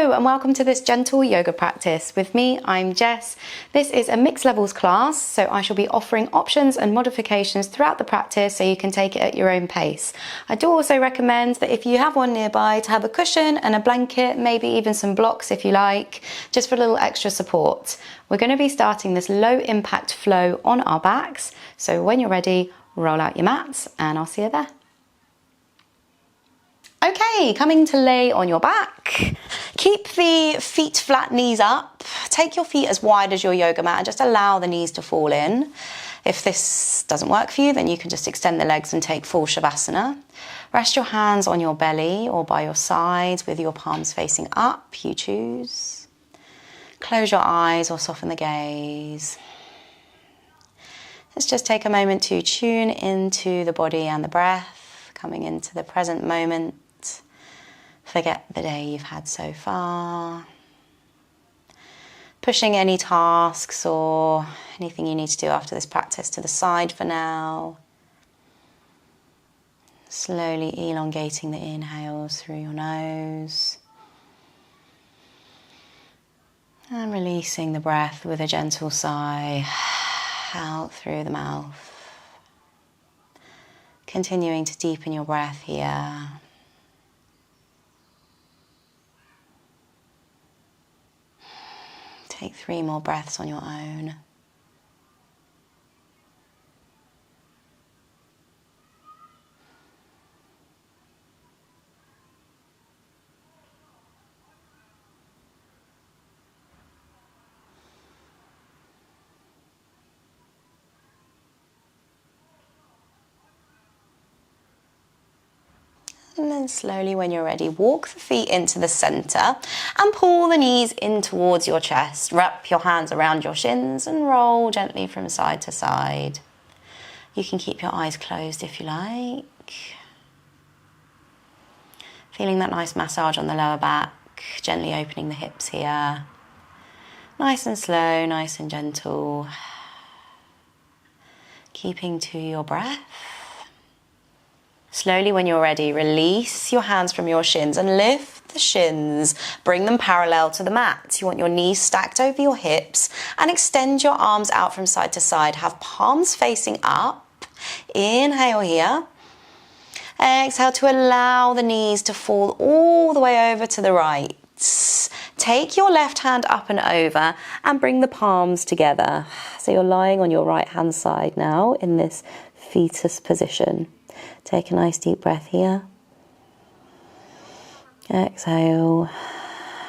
Hello and welcome to this gentle yoga practice. With me, I'm Jess. This is a mixed levels class, so I shall be offering options and modifications throughout the practice so you can take it at your own pace. I do also recommend that if you have one nearby to have a cushion and a blanket, maybe even some blocks if you like, just for a little extra support. We're going to be starting this low impact flow on our backs, so when you're ready, roll out your mats and I'll see you there. Okay, coming to lay on your back. Keep the feet flat, knees up. Take your feet as wide as your yoga mat and just allow the knees to fall in. If this doesn't work for you, then you can just extend the legs and take full Shavasana. Rest your hands on your belly or by your sides with your palms facing up, you choose. Close your eyes or soften the gaze. Let's just take a moment to tune into the body and the breath, coming into the present moment. Forget the day you've had so far. Pushing any tasks or anything you need to do after this practice to the side for now. Slowly elongating the inhales through your nose. And releasing the breath with a gentle sigh out through the mouth. Continuing to deepen your breath here. Take 3 more breaths on your own. And then slowly, when you're ready, walk the feet into the center and pull the knees in towards your chest. Wrap your hands around your shins and roll gently from side to side. You can keep your eyes closed if you like. Feeling that nice massage on the lower back, gently opening the hips here. Nice and slow, nice and gentle. Keeping to your breath. Slowly, when you're ready, release your hands from your shins and lift the shins. Bring them parallel to the mat. You want your knees stacked over your hips and extend your arms out from side to side. Have palms facing up. Inhale here. Exhale to allow the knees to fall all the way over to the right. Take your left hand up and over and bring the palms together. So you're lying on your right hand side now in this fetus position. Take a nice deep breath here. Exhale.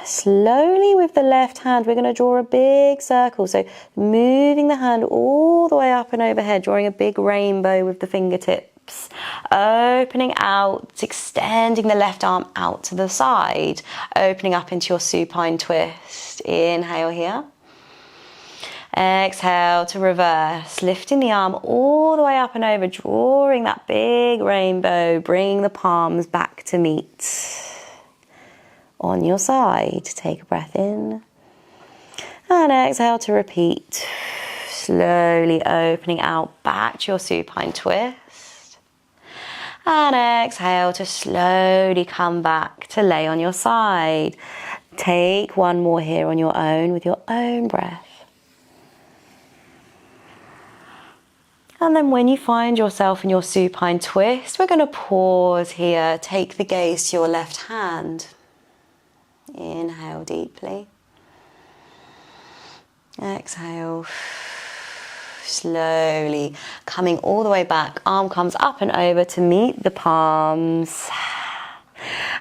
Slowly with the left hand, we're going to draw a big circle. So moving the hand all the way up and overhead, drawing a big rainbow with the fingertips. Opening out, extending the left arm out to the side. Opening up into your supine twist. Inhale here. Exhale to reverse, lifting the arm all the way up and over, drawing that big rainbow, bring the palms back to meet. On your side, take a breath in. And exhale to repeat. Slowly opening out back to your supine twist. And exhale to slowly come back to lay on your side. Take one more here on your own with your own breath. And then when you find yourself in your supine twist, we're going to pause here. Take the gaze to your left hand. Inhale deeply. Exhale. Slowly coming all the way back. Arm comes up and over to meet the palms.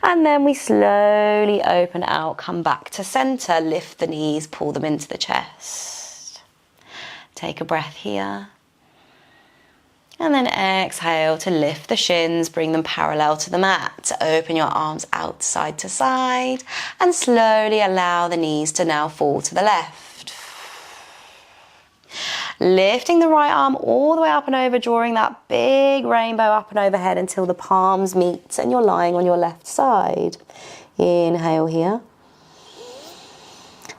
And then we slowly open out, come back to center, lift the knees, pull them into the chest. Take a breath here. And then exhale to lift the shins, bring them parallel to the mat. Open your arms out side to side and slowly allow the knees to now fall to the left. Lifting the right arm all the way up and over, drawing that big rainbow up and overhead until the palms meet and you're lying on your left side. Inhale here.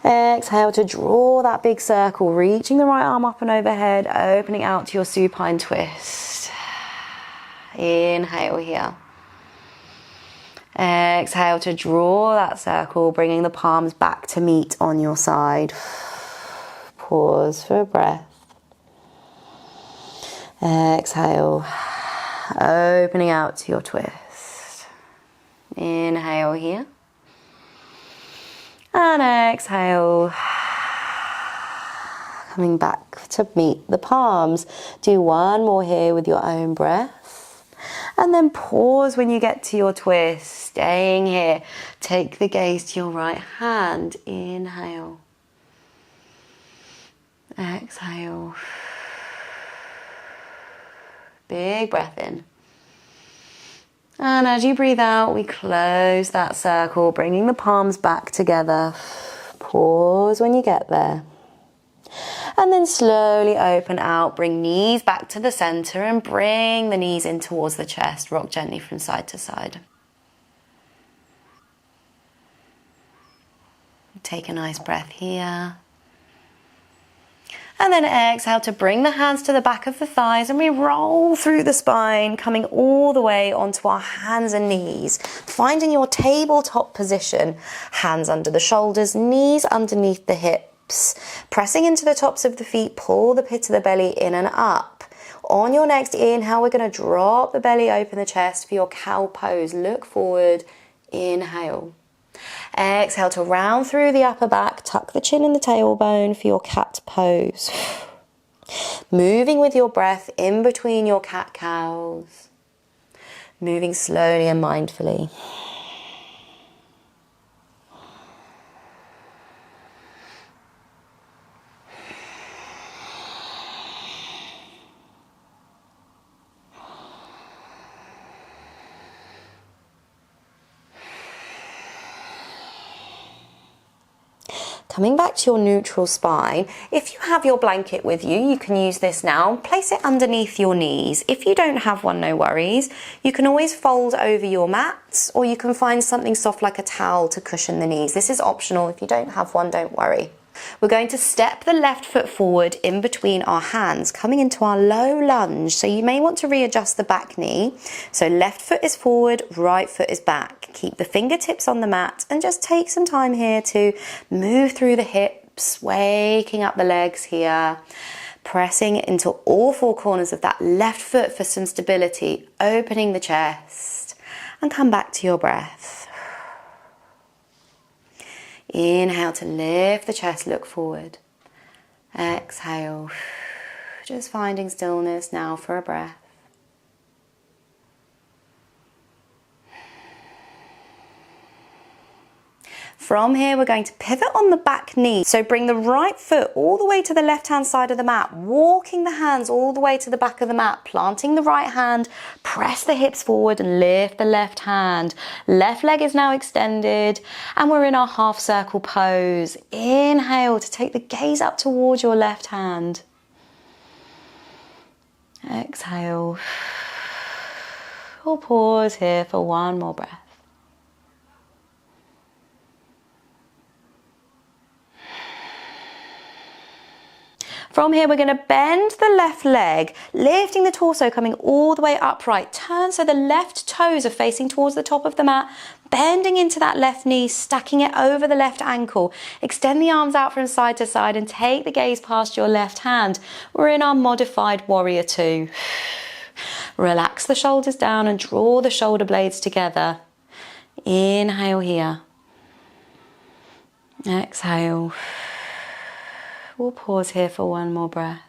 Exhale to draw that big circle, reaching the right arm up and overhead, opening out to your supine twist. Inhale here. Exhale to draw that circle, bringing the palms back to meet on your side. Pause for a breath. Exhale, opening out to your twist. Inhale here. And exhale, coming back to meet the palms. Do one more here with your own breath. And then pause when you get to your twist. Staying here. Take the gaze to your right hand. Inhale. Exhale. Big breath in. And as you breathe out, we close that circle, bringing the palms back together. Pause when you get there. And then slowly open out, bring knees back to the center and bring the knees in towards the chest. Rock gently from side to side. Take a nice breath here. And then exhale to bring the hands to the back of the thighs and we roll through the spine, coming all the way onto our hands and knees. Finding your tabletop position, hands under the shoulders, knees underneath the hips. Pressing into the tops of the feet, pull the pit of the belly in and up. On your next inhale, we're going to drop the belly, open the chest for your cow pose. Look forward, inhale. Exhale to round through the upper back, tuck the chin in the tailbone for your cat pose. Moving with your breath in between your cat-cows. Moving slowly and mindfully. Coming back to your neutral spine, if you have your blanket with you, you can use this now. Place it underneath your knees. If you don't have one, no worries. You can always fold over your mat, or you can find something soft like a towel to cushion the knees. This is optional. If you don't have one, don't worry. We're going to step the left foot forward in between our hands, coming into our low lunge. So you may want to readjust the back knee. So left foot is forward, right foot is back. Keep the fingertips on the mat and just take some time here to move through the hips, waking up the legs here, pressing into all four corners of that left foot for some stability, opening the chest, and come back to your breath. Inhale to lift the chest, look forward. Exhale, just finding stillness now for a breath. From here, we're going to pivot on the back knee. So bring the right foot all the way to the left-hand side of the mat, walking the hands all the way to the back of the mat, planting the right hand, press the hips forward and lift the left hand. Left leg is now extended and we're in our half circle pose. Inhale to take the gaze up towards your left hand. Exhale. We'll pause here for one more breath. From here, we're going to bend the left leg, lifting the torso, coming all the way upright. Turn so the left toes are facing towards the top of the mat, bending into that left knee, stacking it over the left ankle. Extend the arms out from side to side and take the gaze past your left hand. We're in our modified warrior two. Relax the shoulders down and draw the shoulder blades together. Inhale here. Exhale. We'll pause here for one more breath.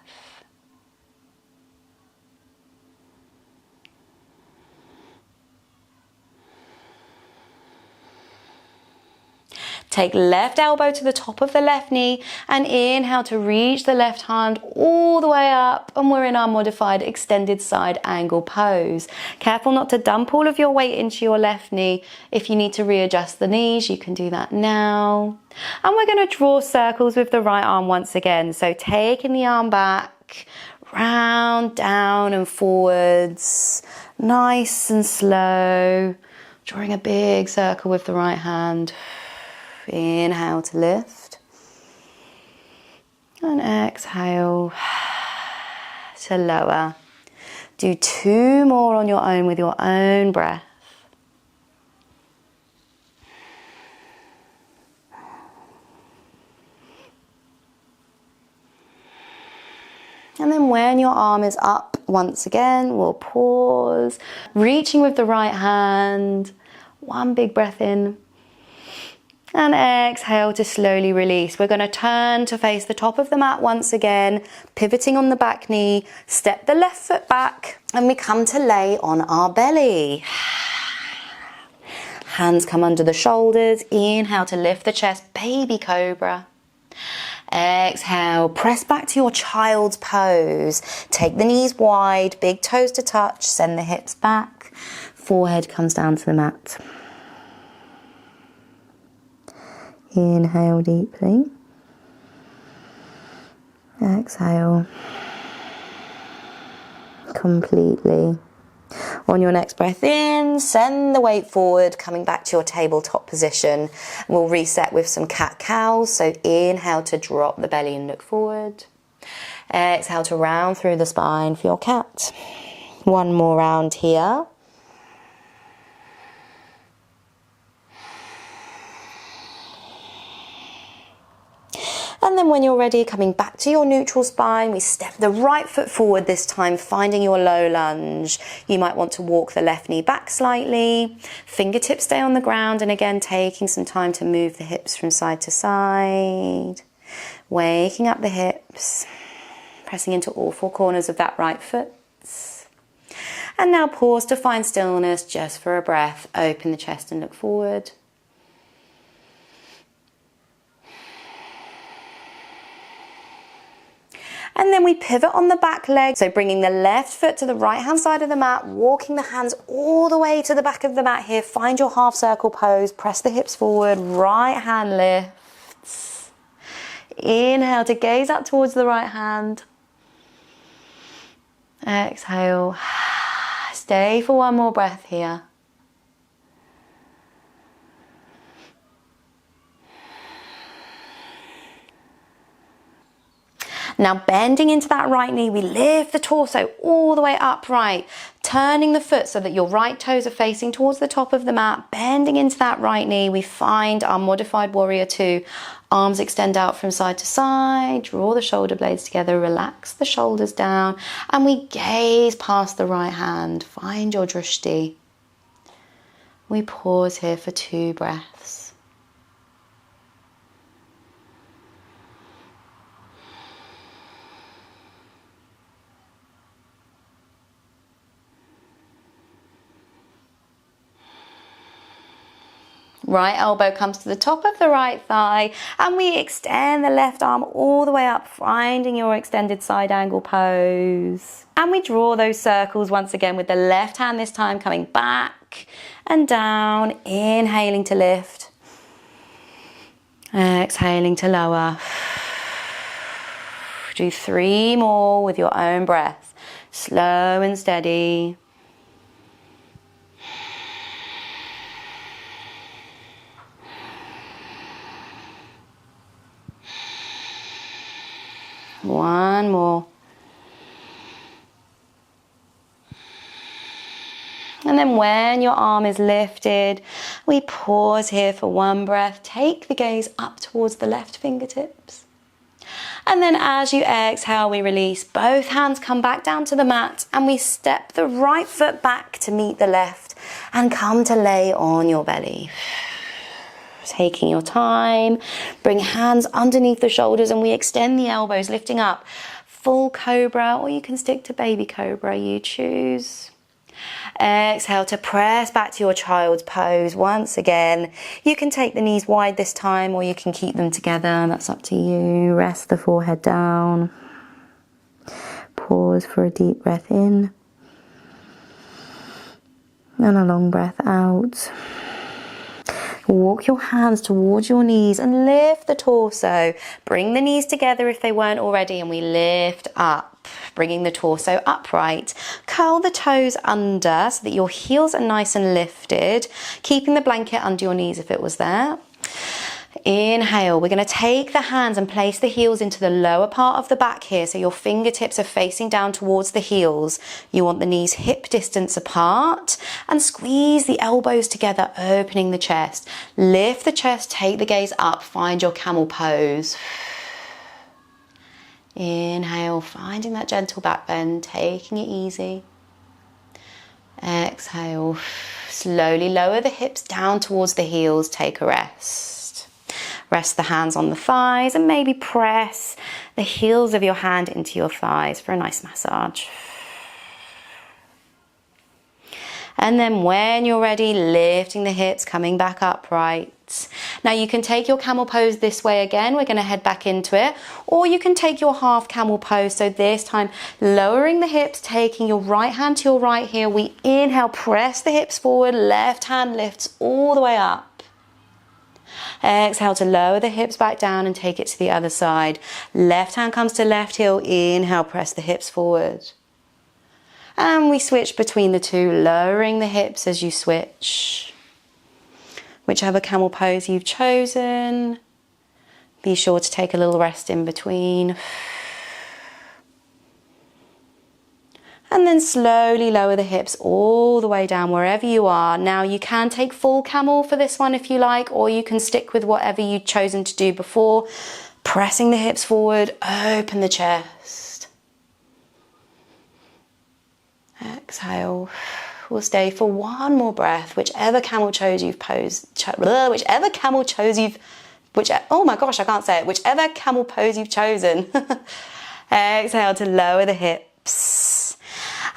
Take left elbow to the top of the left knee and inhale to reach the left hand all the way up, and we're in our modified extended side angle pose. Careful not to dump all of your weight into your left knee. If you need to readjust the knees, you can do that now. And we're going to draw circles with the right arm once again. So taking the arm back, round, down and forwards, nice and slow, drawing a big circle with the right hand. Inhale to lift and exhale to lower. Do two more on your own with your own breath. And then when your arm is up, once again, we'll pause, reaching with the right hand, one big breath in, and exhale to slowly release. We're going to turn to face the top of the mat once again, pivoting on the back knee, step the left foot back, and we come to lay on our belly. Hands come under the shoulders, inhale to lift the chest, baby cobra. Exhale, press back to your child's pose. Take the knees wide, big toes to touch, send the hips back, forehead comes down to the mat. Inhale deeply. Exhale completely. On your next breath in, send the weight forward, coming back to your tabletop position. We'll reset with some cat-cows. So inhale to drop the belly and look forward. Exhale to round through the spine for your cat. One more round here. And then when you're ready, coming back to your neutral spine, we step the right foot forward this time, finding your low lunge. You might want to walk the left knee back slightly. Fingertips stay on the ground, and again, taking some time to move the hips from side to side. Waking up the hips, pressing into all four corners of that right foot. And now pause to find stillness just for a breath. Open the chest and look forward. And then we pivot on the back leg. So bringing the left foot to the right hand side of the mat, walking the hands all the way to the back of the mat here. Find your half circle pose, press the hips forward, right hand lifts. Inhale to gaze up towards the right hand. Exhale. Stay for one more breath here. Now bending into that right knee, we lift the torso all the way upright, turning the foot so that your right toes are facing towards the top of the mat. Bending into that right knee, we find our modified warrior two. Arms extend out from side to side, draw the shoulder blades together, relax the shoulders down, and we gaze past the right hand. Find your drishti. We pause here for 2 breaths. Right elbow comes to the top of the right thigh, and we extend the left arm all the way up, finding your extended side angle pose. And we draw those circles once again with the left hand this time coming back and down, inhaling to lift, exhaling to lower. Do 3 more with your own breath, slow and steady. One more. And then when your arm is lifted, we pause here for 1 breath. Take the gaze up towards the left fingertips. And then as you exhale, we release. Both hands come back down to the mat, and we step the right foot back to meet the left and come to lay on your belly. Taking your time, bring hands underneath the shoulders, and we extend the elbows, lifting up. Full cobra, or you can stick to baby cobra, you choose. Exhale to press back to your child's pose once again. You can take the knees wide this time, or you can keep them together, that's up to you. Rest the forehead down. Pause for a deep breath in and a long breath out. Walk your hands towards your knees and lift the torso. Bring the knees together if they weren't already, and we lift up, bringing the torso upright. Curl the toes under so that your heels are nice and lifted, keeping the blanket under your knees if it was there. Inhale, we're going to take the hands and place the heels into the lower part of the back here, so your fingertips are facing down towards the heels. You want the knees hip distance apart, and squeeze the elbows together, opening the chest. Lift the chest, take the gaze up, find your camel pose. Inhale, finding that gentle back bend, taking it easy. Exhale, slowly lower the hips down towards the heels, take a rest. Rest the hands on the thighs and maybe press the heels of your hand into your thighs for a nice massage. And then when you're ready, lifting the hips, coming back upright. Now you can take your camel pose this way again. We're going to head back into it. Or you can take your half camel pose. So this time, lowering the hips, taking your right hand to your right heel. We inhale, press the hips forward. Left hand lifts all the way up. Exhale to lower the hips back down and take it to the other side. Left hand comes to left heel. Inhale, press the hips forward. And we switch between the two, lowering the hips as you switch. Whichever camel pose you've chosen, be sure to take a little rest in between. And then slowly lower the hips all the way down wherever you are. Now you can take full camel for this one if you like, or you can stick with whatever you've chosen to do before. Pressing the hips forward, open the chest. Exhale. We'll stay for one more breath. Whichever camel chose you've posed, whichever camel chose you've, oh my gosh, I can't say it. Whichever camel pose you've chosen. Exhale to lower the hips.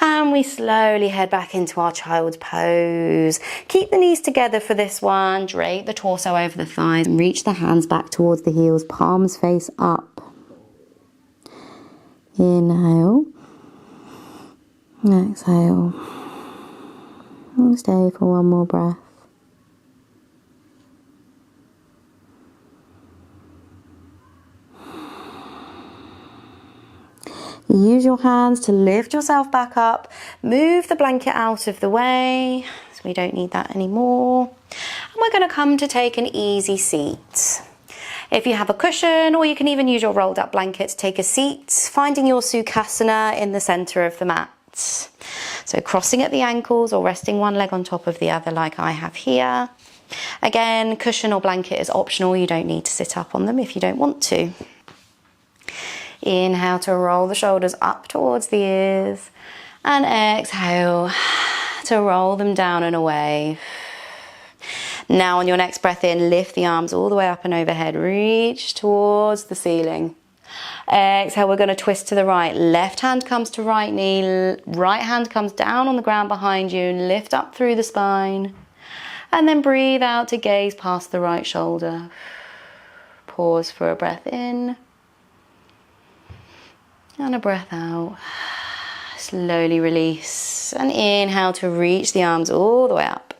And we slowly head back into our child's pose. Keep the knees together for this one. Drape the torso over the thighs and reach the hands back towards the heels, palms face up. Inhale. Exhale. And stay for one more breath. Use your hands to lift yourself back up. Move the blanket out of the way, so we don't need that anymore. And we're going to come to take an easy seat. If you have a cushion, or you can even use your rolled up blanket to take a seat, finding your Sukhasana in the center of the mat. So crossing at the ankles or resting one leg on top of the other like I have here. Again, cushion or blanket is optional. You don't need to sit up on them if you don't want to. Inhale to roll the shoulders up towards the ears. And exhale to roll them down and away. Now on your next breath in, lift the arms all the way up and overhead. Reach towards the ceiling. Exhale, we're going to twist to the right. Left hand comes to right knee. Right hand comes down on the ground behind you. Lift up through the spine. And then breathe out to gaze past the right shoulder. Pause for a breath in. And a breath out. Slowly release. And inhale to reach the arms all the way up.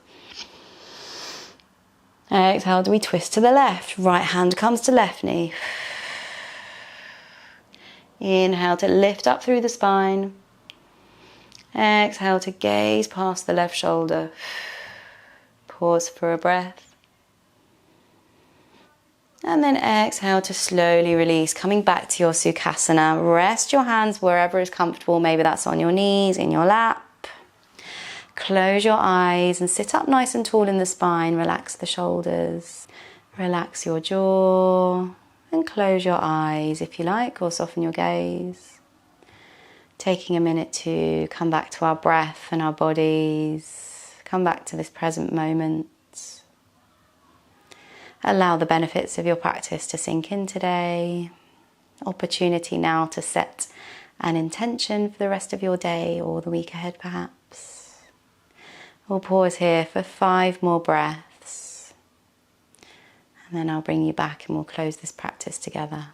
Exhale, we twist to the left. Right hand comes to left knee. Inhale to lift up through the spine. Exhale to gaze past the left shoulder. Pause for a breath. And then exhale to slowly release, coming back to your Sukhasana. Rest your hands wherever is comfortable. Maybe that's on your knees, in your lap. Close your eyes and sit up nice and tall in the spine. Relax the shoulders. Relax your jaw. And close your eyes if you like, or soften your gaze. Taking a minute to come back to our breath and our bodies. Come back to this present moment. Allow the benefits of your practice to sink in today. Opportunity now to set an intention for the rest of your day or the week ahead perhaps. We'll pause here for 5 more breaths. And then I'll bring you back and we'll close this practice together.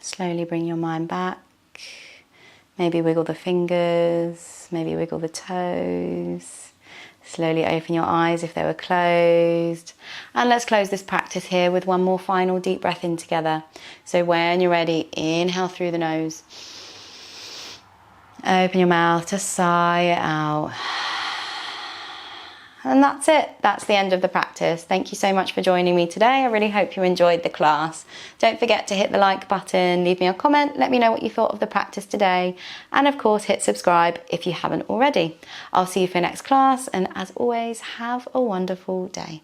Slowly bring your mind back. Maybe wiggle the fingers, maybe wiggle the toes. Slowly open your eyes if they were closed. And let's close this practice here with one more final deep breath in together. So when you're ready, inhale through the nose. Open your mouth to sigh it out. And that's it. That's the end of the practice. Thank you so much for joining me today. I really hope you enjoyed the class. Don't forget to hit the like button, leave me a comment, let me know what you thought of the practice today. And of course, hit subscribe if you haven't already. I'll see you for next class. And as always, have a wonderful day.